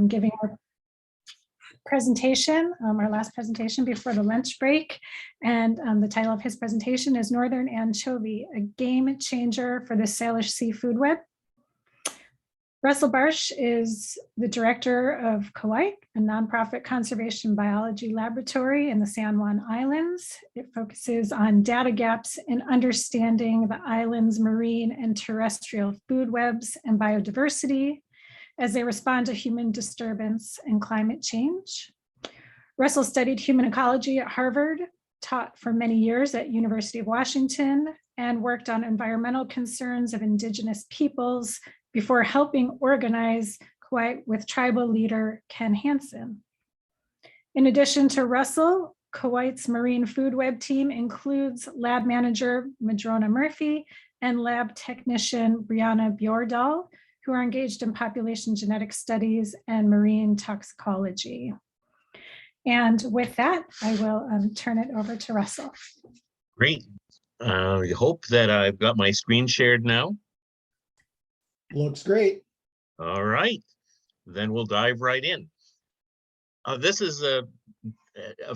giving our presentation, our last presentation before the lunch break. And the title of his presentation is Northern Anchovy, a game changer for the Salish Sea food web. Russell Barsh is the director of Kauai, a nonprofit conservation biology laboratory in the San Juan Islands. It focuses on data gaps in understanding the island's marine and terrestrial food webs and biodiversity as they respond to human disturbance and climate change. Russell studied human ecology at Harvard, taught for many years at University of Washington, and worked on environmental concerns of indigenous peoples before helping organize Kauai with tribal leader Ken Hansen. In addition to Russell, Kauai's marine food web team includes lab manager Madrona Murphy and lab technician Brianna Bjordahl, who are engaged in population genetic studies and marine toxicology. And with that, I will turn it over to Russell. Great. I hope that I've got my screen shared now. Looks great. All right, then we'll dive right in. This is a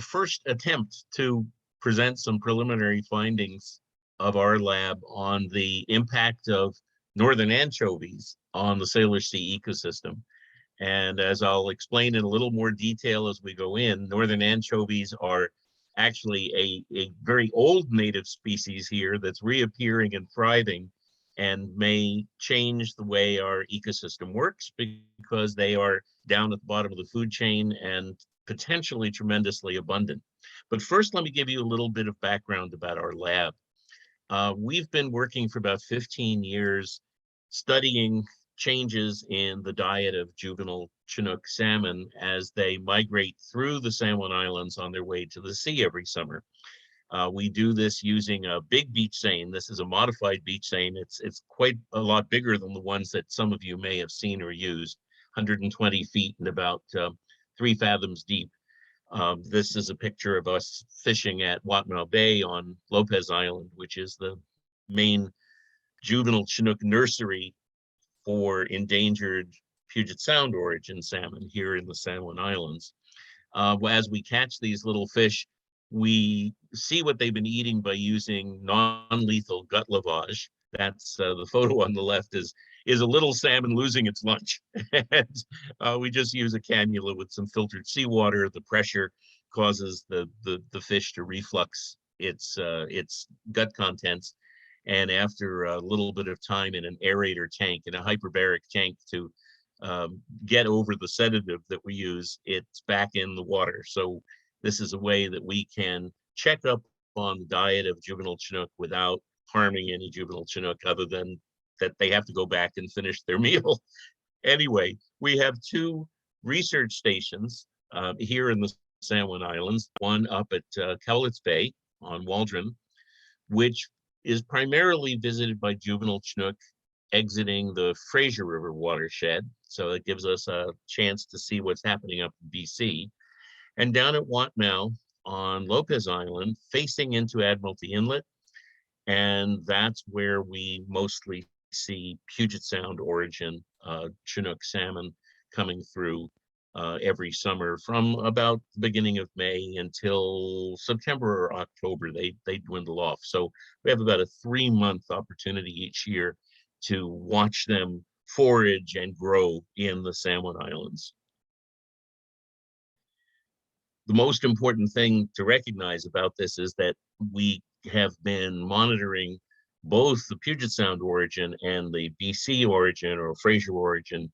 first attempt to present some preliminary findings of our lab on the impact of northern anchovies on the Salish Sea ecosystem. And as I'll explain in a little more detail as we go in, northern anchovies are actually a very old native species here that's reappearing and thriving and may change the way our ecosystem works because they are down at the bottom of the food chain and potentially tremendously abundant. But first, let me give you a little bit of background about our lab. We've been working for about 15 years studying changes in the diet of juvenile Chinook salmon as they migrate through the San Juan Islands on their way to the sea every summer. We do this using a big beach seine. This is a modified beach seine. It's quite a lot bigger than the ones that some of you may have seen or used, 120 feet and about 3 fathoms deep. This is a picture of us fishing at Watmau Bay on Lopez Island, which is the main juvenile Chinook nursery for endangered Puget Sound origin salmon here in the San Juan Islands. As we catch these little fish, we see what they've been eating by using non-lethal gut lavage. That's the photo on the left is a little salmon losing its lunch. And we just use a cannula with some filtered seawater. The pressure causes the fish to reflux its gut contents. And after a little bit of time in an aerator tank, in a hyperbaric tank to get over the sedative that we use, it's back in the water. So this is a way that we can check up on the diet of juvenile Chinook without harming any juvenile Chinook other than that they have to go back and finish their meal. Anyway, we have 2 research stations here in the San Juan Islands, one up at Cowlitz Bay on Waldron, which is primarily visited by juvenile Chinook exiting the Fraser River watershed. So it gives us a chance to see what's happening up in BC. And down at Watmau on Lopez Island, facing into Admiralty Inlet. And that's where we mostly see Puget Sound origin Chinook salmon coming through every summer from about the beginning of May until September or October, they dwindle off. So we have about a 3-month opportunity each year to watch them forage and grow in the San Juan Islands. The most important thing to recognize about this is that we have been monitoring both the Puget Sound origin and the BC origin or Fraser origin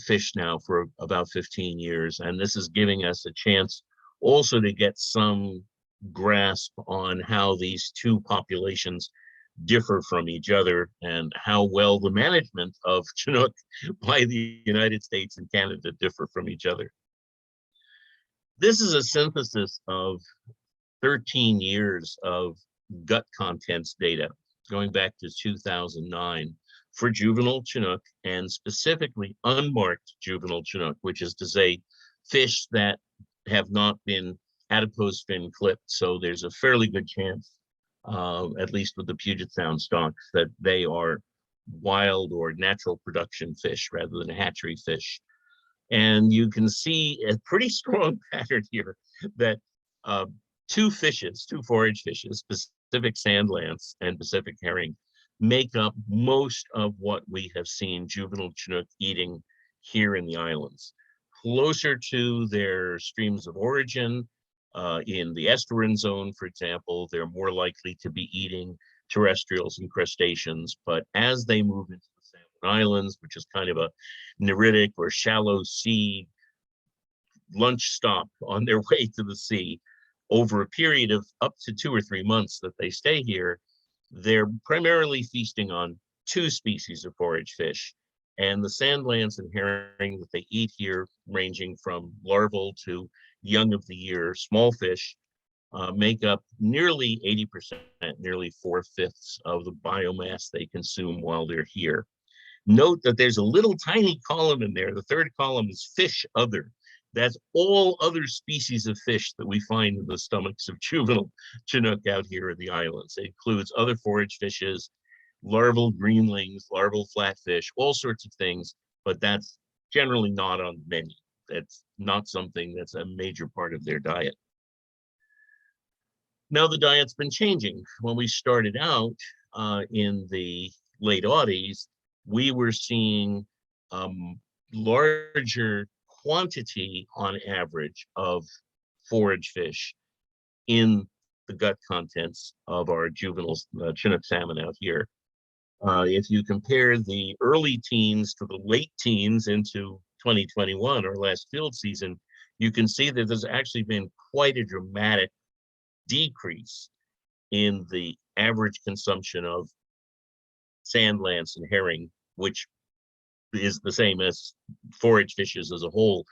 fish now for about 15 years. And this is giving us a chance also to get some grasp on how these 2 populations differ from each other and how well the management of Chinook by the United States and Canada differ from each other. This is a synthesis of 13 years of gut contents data going back to 2009 for juvenile Chinook and specifically unmarked juvenile Chinook, which is to say fish that have not been adipose fin clipped. So there's a fairly good chance, at least with the Puget Sound stocks, that they are wild or natural production fish rather than hatchery fish. And you can see a pretty strong pattern here that two forage fishes, Pacific sand lance and Pacific herring, make up most of what we have seen juvenile Chinook eating here in the islands. Closer to their streams of origin, in the estuarine zone, for example, they're more likely to be eating terrestrials and crustaceans. But as they move into the Salmon Islands, which is kind of a neritic or shallow sea lunch stop on their way to the sea, over a period of up to 2 or 3 months that they stay here, they're primarily feasting on two species of forage fish. And the sand lance and herring that they eat here, ranging from larval to young of the year small fish, make up nearly 80%, nearly 4/5 of the biomass they consume while they're here. Note that there's a little tiny column in there. The third column is fish other. That's all other species of fish that we find in the stomachs of juvenile Chinook out here in the islands. It includes other forage fishes, larval greenlings, larval flatfish, all sorts of things, but that's generally not on the menu. That's not something that's a major part of their diet. Now the diet's been changing. When we started out in the late '80s, we were seeing larger quantity on average of forage fish in the gut contents of our juvenile Chinook salmon out here. If you compare the early teens to the late teens into 2021, our last field season, you can see that there's actually been quite a dramatic decrease in the average consumption of sand lance and herring, which is the same as forage fishes as a whole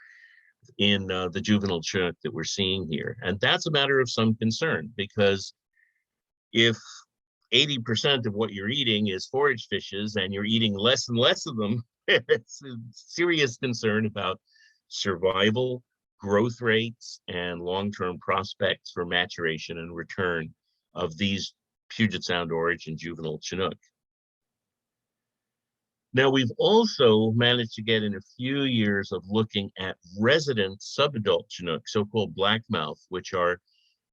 in the juvenile Chinook that we're seeing here. And that's a matter of some concern, because if 80% of what you're eating is forage fishes and you're eating less and less of them, it's a serious concern about survival, growth rates, and long-term prospects for maturation and return of these Puget Sound origin juvenile Chinook. Now, we've also managed to get in a few years of looking at resident subadult Chinook, so-called blackmouth, which are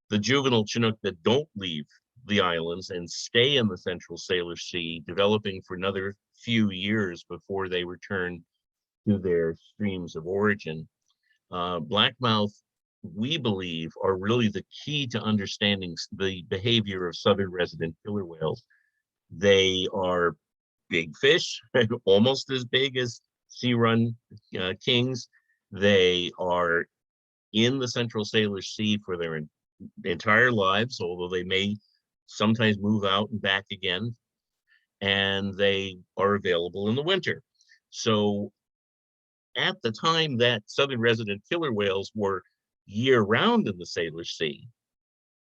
the juvenile Chinook that don't leave the islands and stay in the central Salish Sea, developing for another few years before they return to their streams of origin. Blackmouth, we believe, are really the key to understanding the behavior of southern resident killer whales. They are big fish, almost as big as sea-run kings. They are in the central Salish Sea for their entire lives, although they may sometimes move out and back again, and they are available in the winter. So at the time that southern resident killer whales were year-round in the Salish Sea,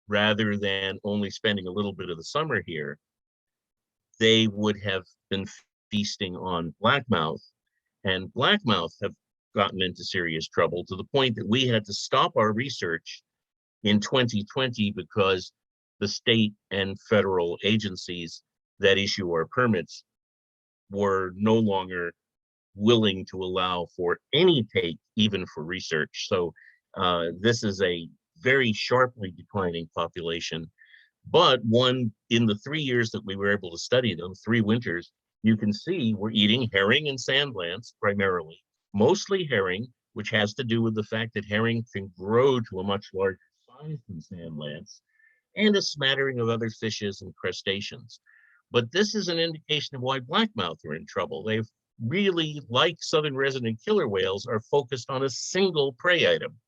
rather than only spending a little bit of the summer here, they would have been feasting on blackmouth, and blackmouth have gotten into serious trouble to the point that we had to stop our research in 2020 because the state and federal agencies that issue our permits were no longer willing to allow for any take, even for research. So this is a very sharply declining population, but one in the 3 years that we were able to study them, 3 winters, you can see we're eating herring and sand lance primarily, mostly herring, which has to do with the fact that herring can grow to a much larger size than sand lance, and a smattering of other fishes and crustaceans. But this is an indication of why blackmouth are in trouble. They've really, like southern resident killer whales, are focused on a single prey item.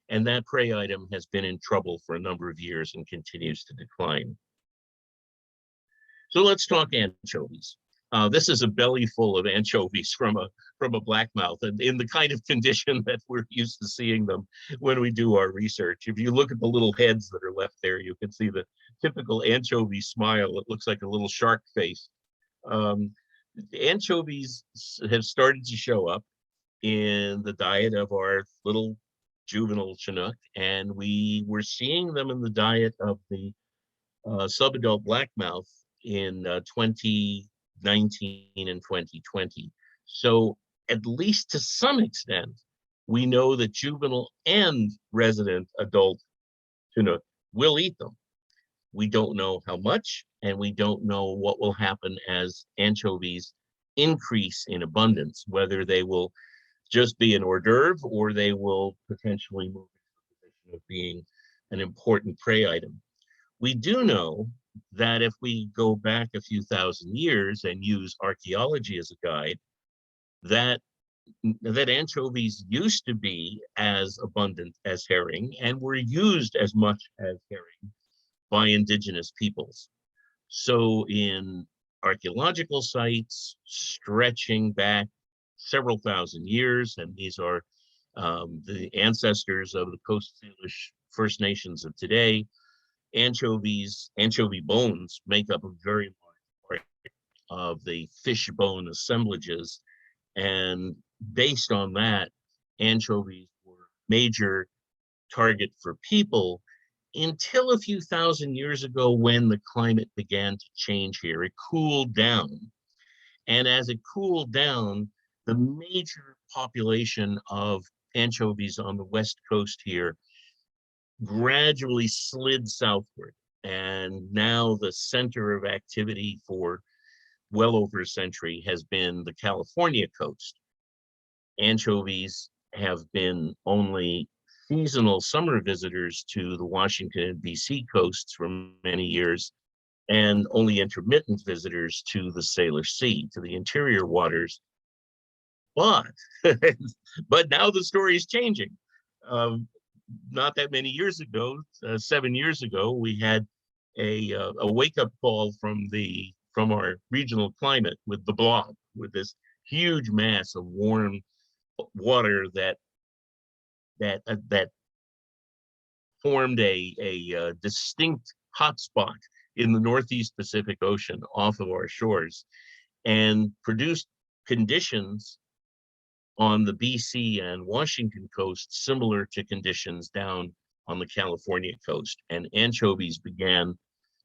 And that prey item has been in trouble for a number of years and continues to decline. So let's talk anchovies. This is a belly full of anchovies from a blackmouth, and in the kind of condition that we're used to seeing them when we do our research. If you look at the little heads that are left there, you can see the typical anchovy smile. It looks like a little shark face. Anchovies have started to show up in the diet of our little juvenile Chinook, and we were seeing them in the diet of the subadult blackmouth in 2019 and 2020. So at least to some extent, we know that juvenile and resident adult Chinook will eat them. We don't know how much, and we don't know what will happen as anchovies increase in abundance, whether they will just be an hors d'oeuvre or they will potentially move into the position of being an important prey item. We do know that if we go back a few thousand years and use archaeology as a guide, that anchovies used to be as abundant as herring and were used as much as herring by indigenous peoples. So in archaeological sites stretching back several thousand years, and these are the ancestors of the Coast Salish First Nations of today, anchovy bones make up a very large part of the fish bone assemblages. And based on that, anchovies were a major target for people until a few thousand years ago when the climate began to change here. It cooled down. And as it cooled down, the major population of anchovies on the west coast here gradually slid southward. And now the center of activity for well over a century has been the California coast. Anchovies have been only seasonal summer visitors to the Washington and BC coasts for many years, and only intermittent visitors to the Salish Sea, to the interior waters. But, but now the story is changing. Not that many years ago, 7 years ago, we had a wake-up call from our regional climate with the blob, with this huge mass of warm water that formed a distinct hotspot in the Northeast Pacific Ocean off of our shores and produced conditions on the BC and Washington coast similar to conditions down on the California coast. And anchovies began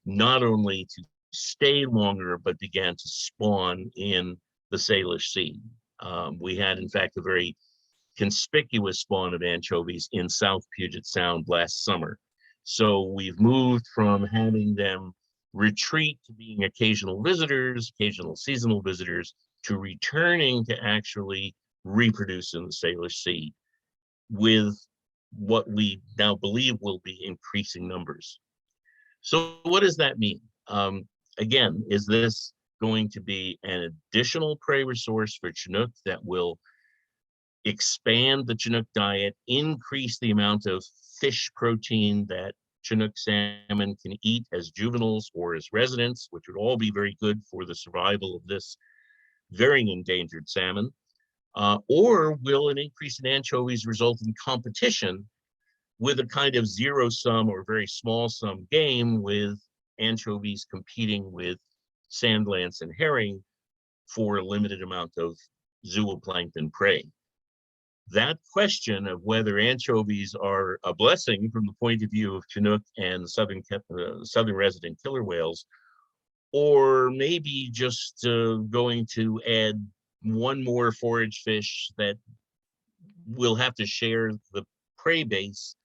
not only to stay longer, but began to spawn in the Salish Sea. We had, in fact, a very conspicuous spawn of anchovies in South Puget Sound last summer. So we've moved from having them retreat to being occasional visitors, occasional seasonal visitors, to returning to actually reproduce in the Salish Sea with what we now believe will be increasing numbers. So what does that mean? Again, is this going to be an additional prey resource for Chinook that will expand the Chinook diet, increase the amount of fish protein that Chinook salmon can eat as juveniles or as residents, which would all be very good for the survival of this very endangered salmon? Or will an increase in anchovies result in competition with a kind of zero-sum or very small-sum game, with anchovies competing with sand lance and herring for a limited amount of zooplankton prey? That question of whether anchovies are a blessing from the point of view of Chinook and southern resident killer whales, or maybe just going to add one more forage fish that will have to share the prey base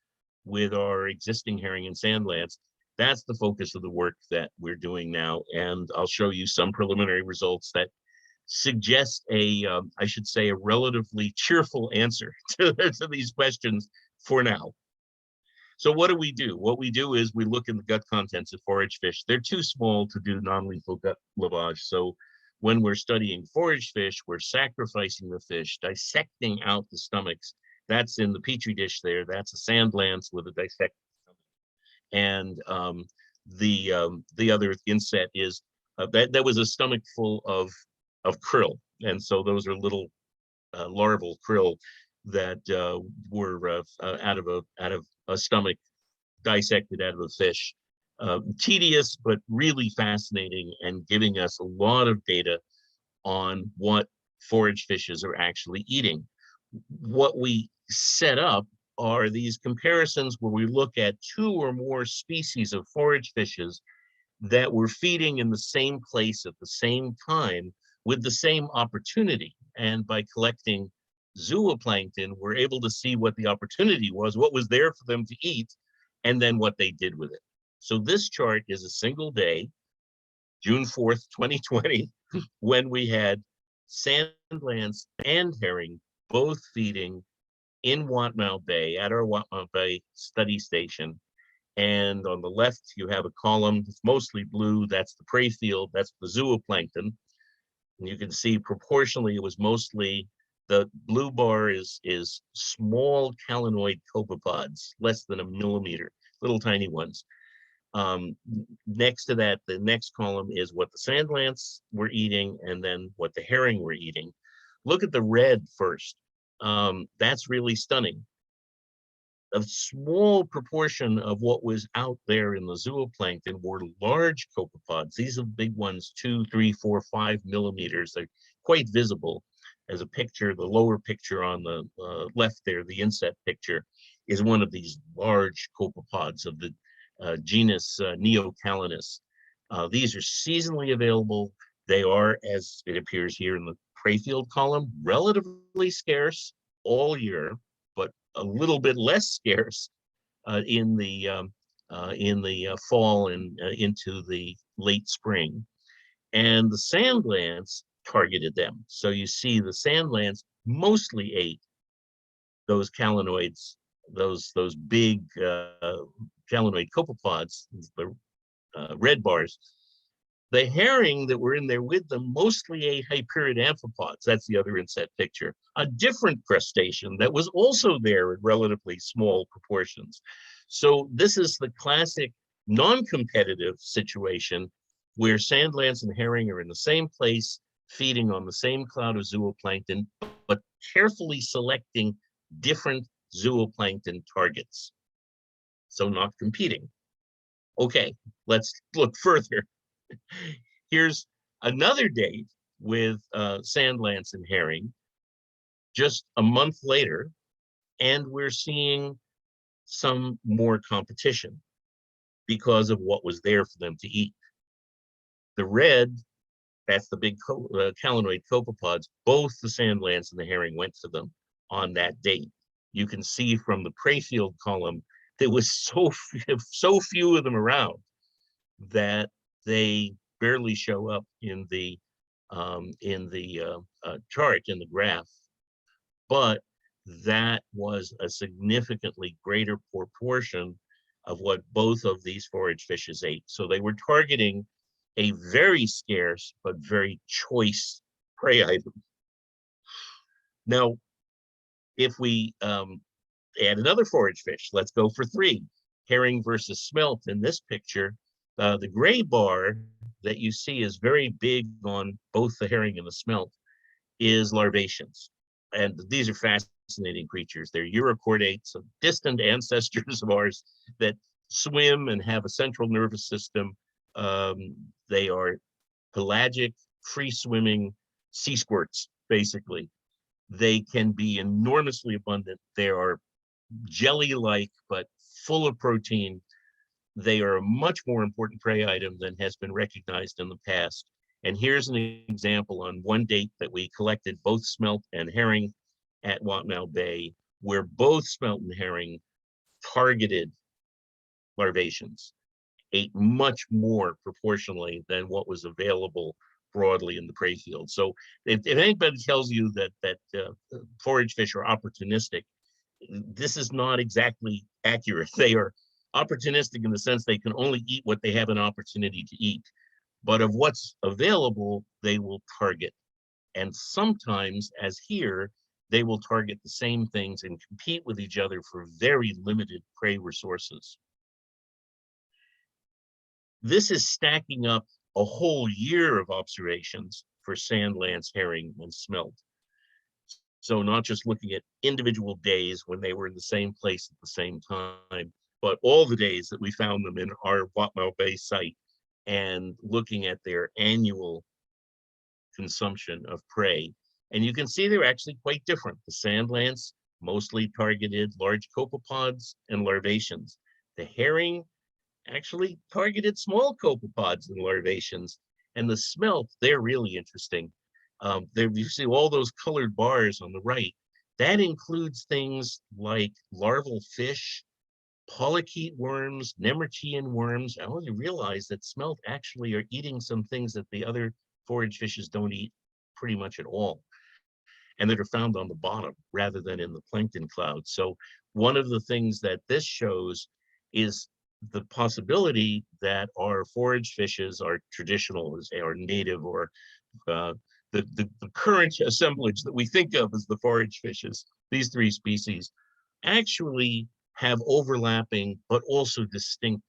with our existing herring and sand lance, that's the focus of the work that we're doing now. And I'll show you some preliminary results that suggest I should say, a relatively cheerful answer to these questions for now. So what do? What we do is we look in the gut contents of forage fish. They're too small to do non-lethal gut lavage. So when we're studying forage fish, we're sacrificing the fish, dissecting out the stomachs. That's in the petri dish there. That's a sand lance with a dissected stomach. And the other inset is that was a stomach full of krill. And so those are little larval krill that were out of a stomach dissected out of a fish. Tedious, but really fascinating, and giving us a lot of data on what forage fishes are actually eating. What we set up are these comparisons where we look at two or more species of forage fishes that were feeding in the same place at the same time with the same opportunity. And by collecting zooplankton, we're able to see what the opportunity was, what was there for them to eat, and then what they did with it. So this chart is a single day, June 4th, 2020, when we had sand lance and herring both feeding in Watmau Bay at our Watmau Bay study station. And on the left, you have a column that's mostly blue. That's the prey field. That's the zooplankton. And you can see proportionally, it was mostly the blue bar is small calanoid copepods, less than a millimeter, little tiny ones. Next to that, the next column is what the sand lance were eating and then what the herring were eating. Look at the red first. That's really stunning. A small proportion of what was out there in the zooplankton were large copepods. These are big ones, 2, 3, 4, 5 millimeters. They're quite visible. As a picture, the lower picture on the left there, the inset picture, is one of these large copepods of the genus Neocalanus. These are seasonally available. They are, as it appears here in the prey field column, relatively scarce all year, but a little bit less scarce in the fall and into the late spring. And the sand lance targeted them. So you see the sand lance mostly ate those calanoids, those big calanoid copepods, the red bars. The herring that were in there with them mostly ate hyperiid amphipods. That's the other inset picture. A different crustacean that was also there in relatively small proportions. So this is the classic non-competitive situation where sand lance and herring are in the same place, feeding on the same cloud of zooplankton, but carefully selecting different zooplankton targets. So not competing. Okay, let's look further. Here's another date with sand lance and herring just a month later, and we're seeing some more competition because of what was there for them to eat. The red, that's the big calanoid copepods, both the sand lance and the herring went to them on that date. You can see from the prey field column, there was so few of them around that they barely show up in the chart, in the graph. But that was a significantly greater proportion of what both of these forage fishes ate. So they were targeting a very scarce but very choice prey item. Now, if we add another forage fish, let's go for 3, herring versus smelt in this picture. The gray bar that you see is very big on both the herring and the smelt is larvaceans. And these are fascinating creatures. They're urochordates, distant ancestors of ours that swim and have a central nervous system. They are pelagic, free-swimming sea squirts, basically. They can be enormously abundant. They are jelly-like, but full of protein. They are a much more important prey item than has been recognized in the past. And here's an example on one date that we collected both smelt and herring at Watmau Bay, where both smelt and herring targeted larvaceans, ate much more proportionally than what was available broadly in the prey field. So if anybody tells you that forage fish are opportunistic, this is not exactly accurate. They are opportunistic in the sense they can only eat what they have an opportunity to eat. But of what's available, they will target. And sometimes, as here, they will target the same things and compete with each other for very limited prey resources. This is stacking up a whole year of observations for sand lance, herring, and smelt. So not just looking at individual days when they were in the same place at the same time, but all the days that we found them in our Watmau Bay site and looking at their annual consumption of prey. And you can see they're actually quite different. The sand lance mostly targeted large copepods and larvaceans. The herring actually targeted small copepods and larvaceans. And the smelt, they're really interesting. There you see all those colored bars on the right. That includes things like larval fish, polychaete worms, nemertean worms. I only realized that smelt actually are eating some things that the other forage fishes don't eat pretty much at all, and that are found on the bottom rather than in the plankton cloud. So one of the things that this shows is the possibility that our forage fishes, our traditional, our native, or the current assemblage that we think of as the forage fishes, these three species, actually have overlapping but also distinct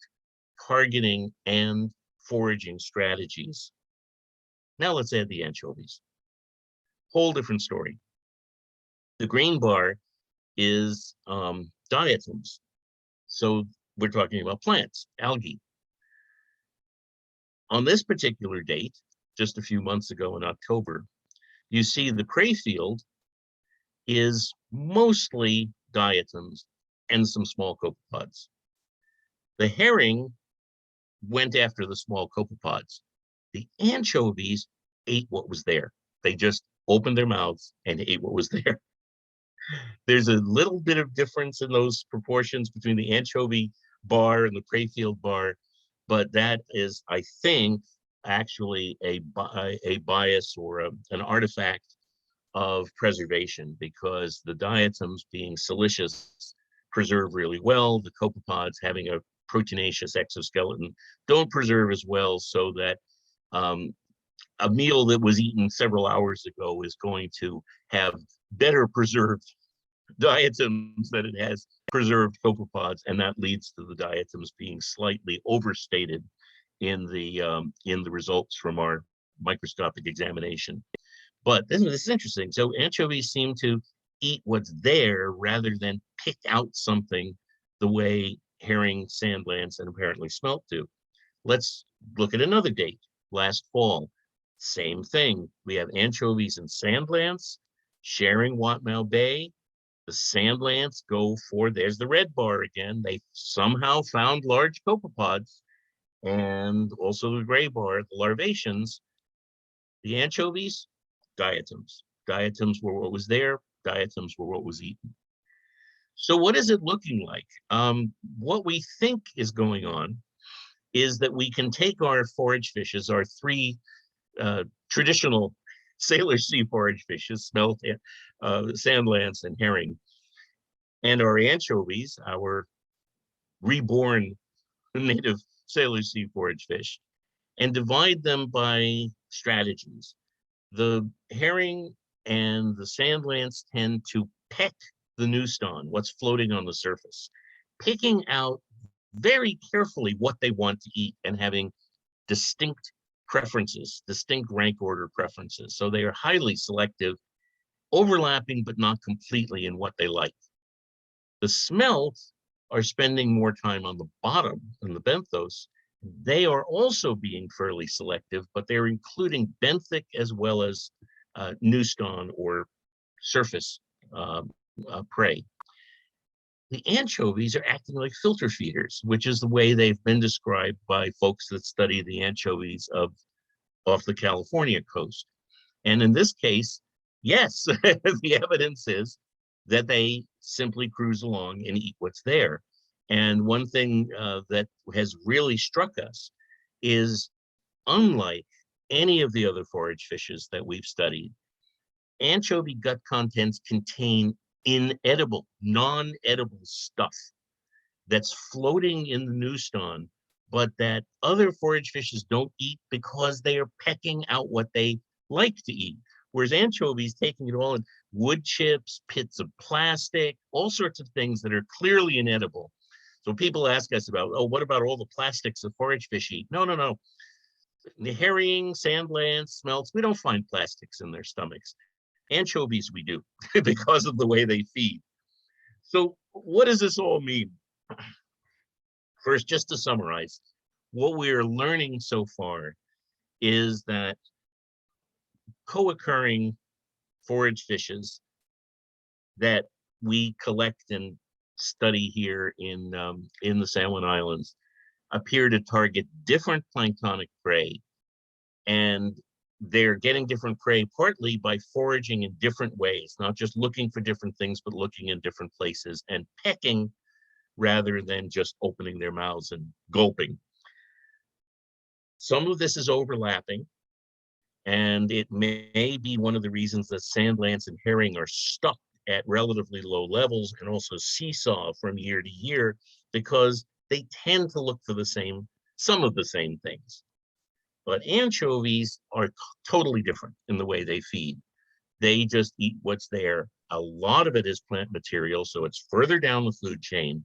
targeting and foraging strategies. Now let's add the anchovies. Whole different story. The green bar is diatoms. So we're talking about plants, algae. On this particular date, just a few months ago in October, you see the crayfield is mostly diatoms and some small copepods. The herring went after the small copepods. The anchovies ate what was there. They just opened their mouths and ate what was there. There's a little bit of difference in those proportions between the anchovy bar and the crayfield bar, but that is, I think, actually a bias or an artifact of preservation, because the diatoms, being siliceous, preserve really well. The copepods, having a proteinaceous exoskeleton, don't preserve as well, so that a meal that was eaten several hours ago is going to have better preserved diatoms than it has preserved copepods, and that leads to the diatoms being slightly overstated in the results from our microscopic examination. But this is interesting. So anchovies seem to eat what's there rather than pick out something the way herring, sand lance, and apparently smelt do. Let's look at another date, last fall. Same thing. We have anchovies and sand lance sharing Watmau Bay. The sand lance go for, there's the red bar again. They somehow found large copepods, and also the gray bar, the larvaceans. The anchovies, diatoms. Diatoms were what was there. Diatoms were what was eaten. So what is it looking like? What we think is going on is that we can take our forage fishes, our three traditional Salish Sea forage fishes, smelt, sand lance, and herring, and our anchovies, our reborn native Salish Sea forage fish, and divide them by strategies. The herring and the sand lance tend to peck the nooston, what's floating on the surface, picking out very carefully what they want to eat and having distinct preferences, distinct rank order preferences. So they are highly selective, overlapping but not completely in what they like. The smelt are spending more time on the bottom in the benthos. They are also being fairly selective, but they're including benthic as well as nooston or surface prey. The anchovies are acting like filter feeders, which is the way they've been described by folks that study the anchovies off the California coast. And in this case, yes, the evidence is that they simply cruise along and eat what's there. And one thing that has really struck us is, unlike any of the other forage fishes that we've studied, anchovy gut contents contain inedible, non-edible stuff that's floating in the nooston, but that other forage fishes don't eat because they are pecking out what they like to eat. Whereas anchovies taking it all in, wood chips, bits of plastic, all sorts of things that are clearly inedible. So people ask us about, oh, what about all the plastics the forage fish eat? No, no, no. The herring, sand lance, smelts, we don't find plastics in their stomachs. Anchovies we do because of the way they feed. So what does this all mean? First, just to summarize, what we're learning so far is that co-occurring forage fishes that we collect and study here in the Salmon Islands appear to target different planktonic prey and they're getting different prey partly by foraging in different ways, not just looking for different things, but looking in different places and pecking rather than just opening their mouths and gulping. Some of this is overlapping, and it may be one of the reasons that sand lance and herring are stuck at relatively low levels and also seesaw from year to year, because they tend to look for some of the same things. But anchovies are totally different in the way they feed. They just eat what's there. A lot of it is plant material, so it's further down the food chain,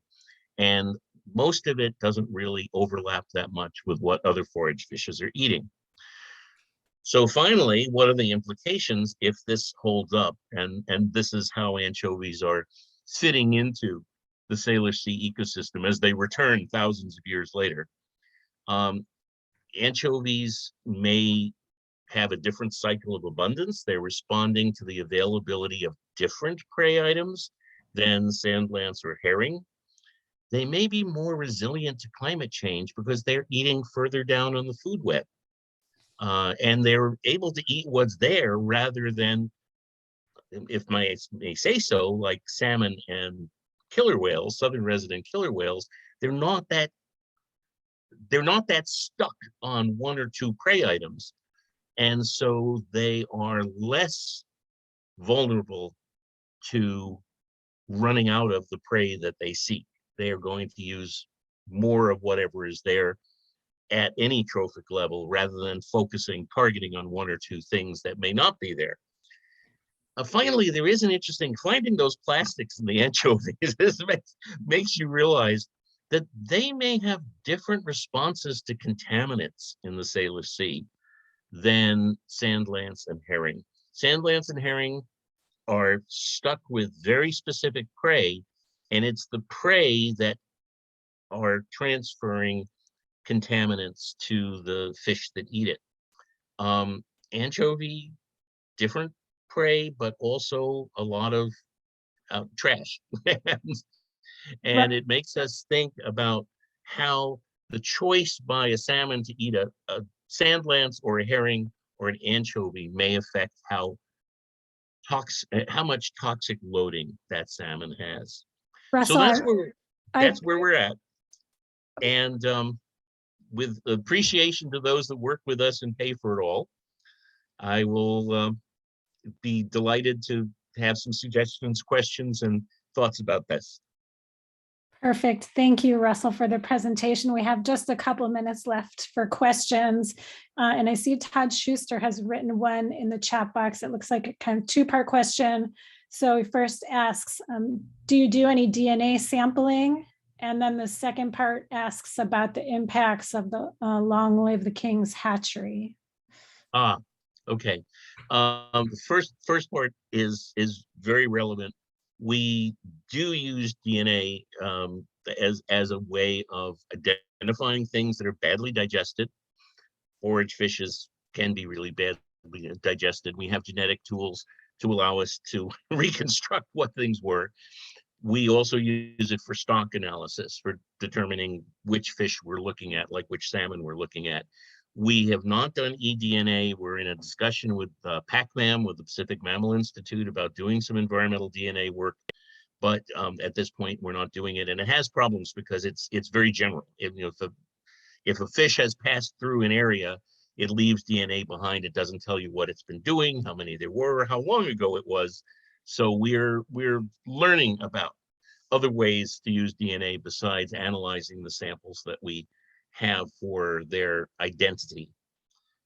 and most of it doesn't really overlap that much with what other forage fishes are eating. So finally, what are the implications if this holds up? And this is how anchovies are fitting into the Salish Sea ecosystem as they return thousands of years later. Anchovies may have a different cycle of abundance. They're responding to the availability of different prey items than sand lance or herring. They may be more resilient to climate change because they're eating further down on the food web. And they're able to eat what's there rather than, if I may say so, like salmon and killer whales, southern resident killer whales. They're not that stuck on one or two prey items. And so they are less vulnerable to running out of the prey that they seek. They are going to use more of whatever is there at any trophic level rather than targeting on one or two things that may not be there. Finally, there is an interesting finding those plastics in the anchovies. This makes you realize that they may have different responses to contaminants in the Salish Sea than sand lance and herring. Sand lance and herring are stuck with very specific prey, and it's the prey that are transferring contaminants to the fish that eat it. Anchovy, different prey, but also a lot of trash. And it makes us think about how the choice by a salmon to eat a sand lance or a herring or an anchovy may affect how much toxic loading that salmon has. Russell, So that's where we're at. And with appreciation to those that work with us and pay for it all, I will be delighted to have some suggestions, questions, and thoughts about this. Perfect. Thank you, Russell, for the presentation. We have just a couple of minutes left for questions. And I see Todd Schuster has written one in the chat box. It looks like a kind of two-part question. So he first asks, do you do any DNA sampling? And then the second part asks about the impacts of the Long Live the King's hatchery. Okay. The first part is very relevant. We do use DNA as a way of identifying things that are badly digested. Forage fishes can be really badly digested. We have genetic tools to allow us to reconstruct what things were. We also use it for stock analysis, for determining which fish we're looking at, like which salmon we're looking at. We have not done eDNA. We're in a discussion with PACMAM, with the Pacific Mammal Institute, about doing some environmental DNA work. But at this point, we're not doing it. And it has problems because it's very general. If a fish has passed through an area, it leaves DNA behind. It doesn't tell you what it's been doing, how many there were, or how long ago it was. So we're learning about other ways to use DNA besides analyzing the samples that we have for their identity.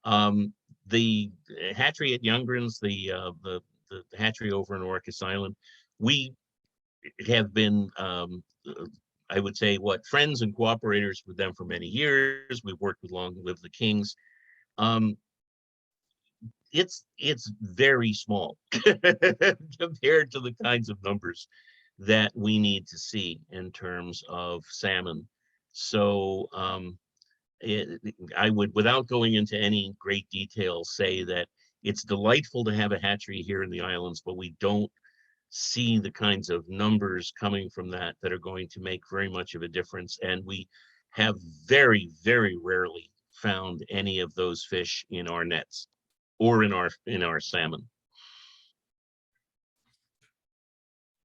The hatchery at Youngren's, the hatchery over in Orcas Island, we have been, I would say, friends and cooperators with them for many years. We've worked with Long Live the Kings. It's very small compared to the kinds of numbers that we need to see in terms of salmon. So I would, without going into any great detail, say that it's delightful to have a hatchery here in the islands, but we don't see the kinds of numbers coming from that are going to make very much of a difference. And we have very, very rarely found any of those fish in our nets. or in our salmon.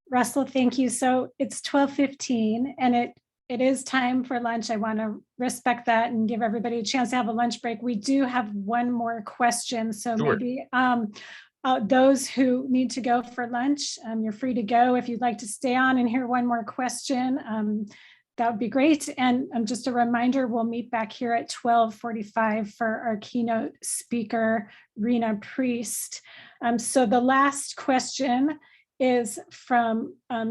Russell, thank you. So it's 12:15 and it is time for lunch. I want to respect that and give everybody a chance to have a lunch break. We do have one more question. So Sure. maybe those who need to go for lunch, you're free to go. If you'd like to stay on and hear one more question, that would be great. And just a reminder, we'll meet back here at 12:45 for our keynote speaker, Rena Priest. So the last question is from, I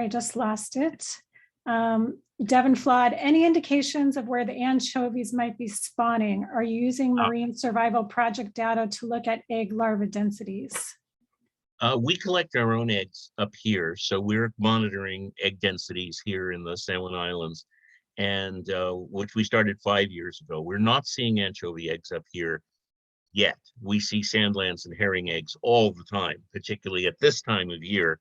just lost it. Devin Flood, any indications of where the anchovies might be spawning? Are you using Marine Survival Project data to look at egg larva densities? We collect our own eggs up here, so we're monitoring egg densities here in the Salmon Islands, and which we started 5 years ago. We're not seeing anchovy eggs up here yet. We see sandlance and herring eggs all the time, particularly at this time of year.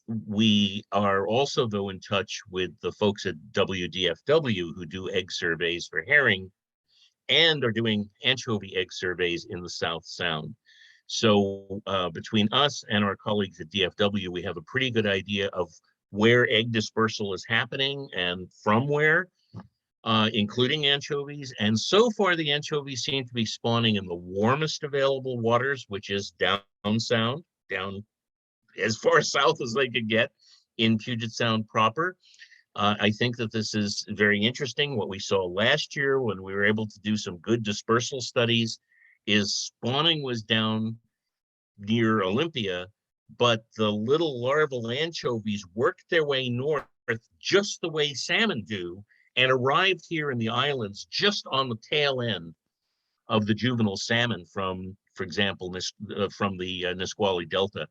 We are also, though, in touch with the folks at WDFW who do egg surveys for herring and are doing anchovy egg surveys in the South Sound. So between us and our colleagues at DFW, we have a pretty good idea of where egg dispersal is happening and from where, including anchovies. And so far, the anchovies seem to be spawning in the warmest available waters, which is down Sound, down as far south as they could get in Puget Sound proper. I think that this is very interesting. What we saw last year when we were able to do some good dispersal studies is spawning was down near Olympia, but the little larval anchovies worked their way north just the way salmon do and arrived here in the islands just on the tail end of the juvenile salmon from, for example, from the Nisqually Delta.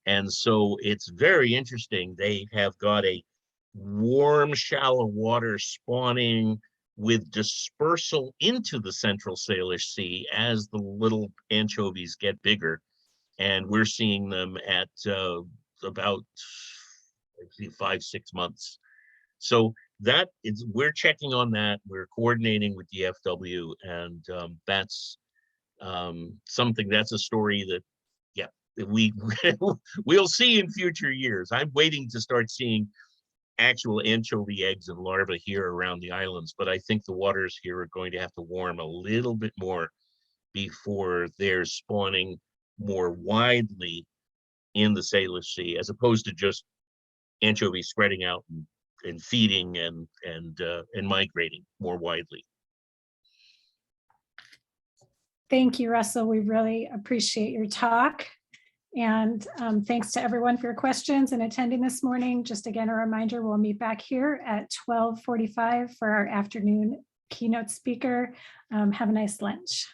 And so it's very interesting. They have got a warm, shallow water spawning with dispersal into the central Salish Sea as the little anchovies get bigger. And we're seeing them at about 5-6 months. So that is, we're checking on that. We're coordinating with DFW, and that's something, that's a story that, yeah, we'll see in future years. I'm waiting to start seeing actual anchovy eggs and larvae here around the islands, but I think the waters here are going to have to warm a little bit more before they're spawning more widely in the Salish Sea, as opposed to just anchovies spreading out and feeding and migrating more widely. Thank you, Russell. We really appreciate your talk. And thanks to everyone for your questions and attending this morning. Just again, a reminder, we'll meet back here at 12:45 for our afternoon keynote speaker. Have a nice lunch.